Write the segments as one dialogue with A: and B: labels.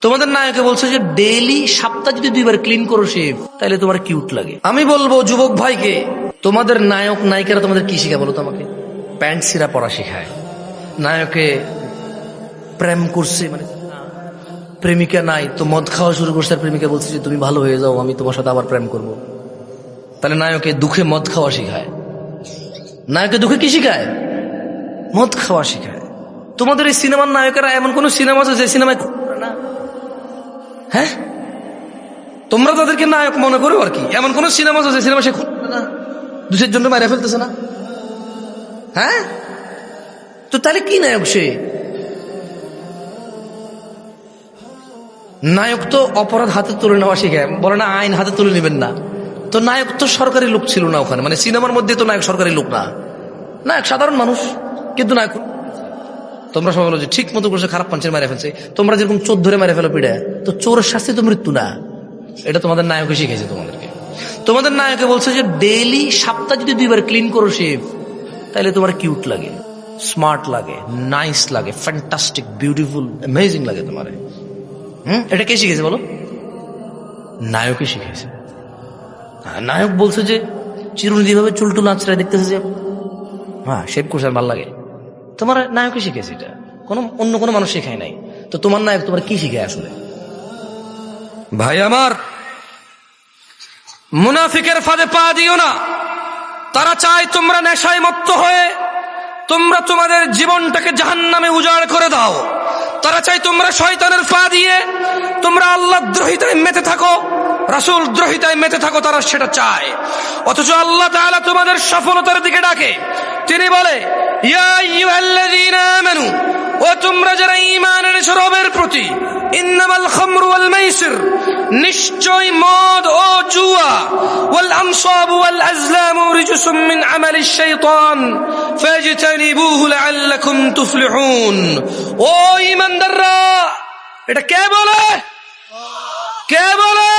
A: তোমাদের নায়কে বলছে যে ডেইলি সপ্তাহে যদি 2 বার ক্লিন করো শেভ, তাহলে তোমার কিউট লাগে। আমি বলবো যুবক ভাইকে, তোমাদের নায়ক নায়িকারা তোমাদের কি শিখায় বলো তো আমাকে? প্যান্ট সিরা পরা শিখায়। নায়কে প্রেম করছে, মানে প্রেমিকা নাই তো মদ খাওয়া শুরু করছে, আর প্রেমিকা বলছে যে তুমি ভালো হয়ে যাও, আমি তোমার সাথে আবার প্রেম করব। তাহলে নায়কে দুঃখে মদ খাওয়া শিখায়। নায়কে দুঃখে কি শিখায়? মদ খাওয়া শিখায়। তোমাদের এই সিনেমার নায়কেরা এমন কোন সিনেমা আছে যে সিনেমায় না? হ্যাঁ, তোমরা তাদেরকে নায়ক মনে করো আর কি। এমন কোন সিনেমা আছে যে সিনেমা সে না দুষের জন্য মারা ফেলতেছে না? হ্যাঁ, তো তাহলে কি নায়ক সে? নায়ক তো অপরাধ হাতে তুলে নেওয়া শিখায়, বলে না আইন হাতে তুলে নেবেন না। তো নায়ক তো সরকারি লোক ছিল না ওখানে, মানে সিনেমার মধ্যে তো নায়ক সরকারি লোক না, নায়ক সাধারণ মানুষ। কিন্তু নায়ক তোমরা সবাই বলো যে ঠিক মতো করছে, খারাপ পাঞ্চের মেরে ফেলছে। তোমরা যেরকম চোর ধরে মেরে ফেলো পিড়ে, তো চোরের শাস্তি তো মৃত্যু না। এটা তোমাদের নায়কে শিখেছে তোমাদেরকে। তোমাদের নায়কে বলছে যে ডেইলি সপ্তাহে যদি 2 বার ক্লিন করো শেভ, তাহলে তোমার কিউট লাগে, স্মার্ট লাগে, নাইস লাগে, ফ্যান্টাস্টিক, বিউটিফুল, অ্যামেজিং লাগে তোমার। এটা কে শিখেছে বলো? নায়কে শিখেছে। নায়ক বলছে যে চিরুনি যেভাবে চুলটুল আঁচড়ায় দেখতেছে যে হ্যাঁ শেভ করছে আর ভালো লাগে, তোমার নায়কে শিখেছে। এটা অন্য কোনো মানুষ শেখায় নাই। তো তোমার নায়ক তোমার কি শিখায় আসলে? ভাই আমার, মুনাফিকের ফাঁদে পা দিও না। তারা চায় তোমরা নেশায় মত্ত হয়ে তোমরা তোমাদের জীবনটাকে জাহান্নামে উজাড় করে দাও। তারা চায় তোমরা শয়তানের পা দিয়ে তোমরা আল্লাহ দ্রোহিতায় মেতে থাকো, রাসূল দ্রোহিতায় মেতে থাকো। তারা সেটা চায়। অথচ আল্লাহ তাআলা তোমাদের সফলতার দিকে ডাকে। তিনি বলে, ইয়া আইয়ুহাল্লাযীনা আমানু, ও তোমরা যারা ঈমান এনেছো রবের প্রতি, ইন্নামাল খামরু ওয়াল মাইসির, নিশ্চয় মদ ও জুয়া, ওয়াল আনসাবু ওয়াল আজলামু রিজসুম মিন আমালিশ শাইতান ফাজতানিবুহু লাআল্লাকুম তুফলিহুন। ও ঈমানদাররা, এটা কে বলে? কে বলে?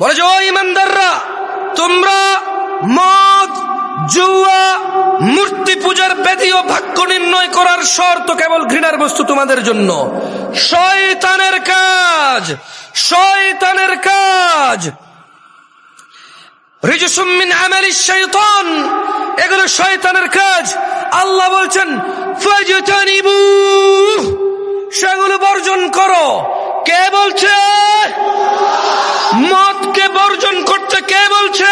A: বলে যে ও ঈমানদাররা, তোমরা মদ, জুয়া, মূর্তি পূজার বেদি ও ভাগ্য নির্ণয় করার শর্ত কেবল ঘৃণার বস্তু তোমাদের জন্য। শয়তানের কাজ, শয়তানের কাজ। রিজসুম মিন আমালিশ শাইতান, এগুলো শয়তানের কাজ। আল্লাহ বলছেন ফাজতানিবু, সেগুলো বর্জন করো। কে বলছে? মদকে বর্জন করতে কে বলছে?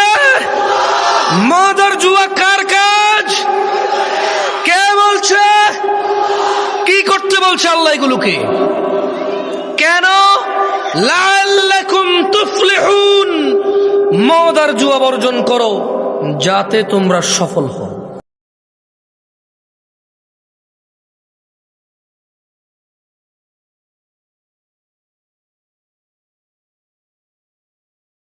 A: মদ আর জুয়া কার কাজ? কে বলছে? কি করতে বলছে আল্লাহ এগুলোকে? কেন? লাআল্লাকুম তুফলিহুন, মদ আর জুয়া বর্জন করো যাতে তোমরা সফল হও।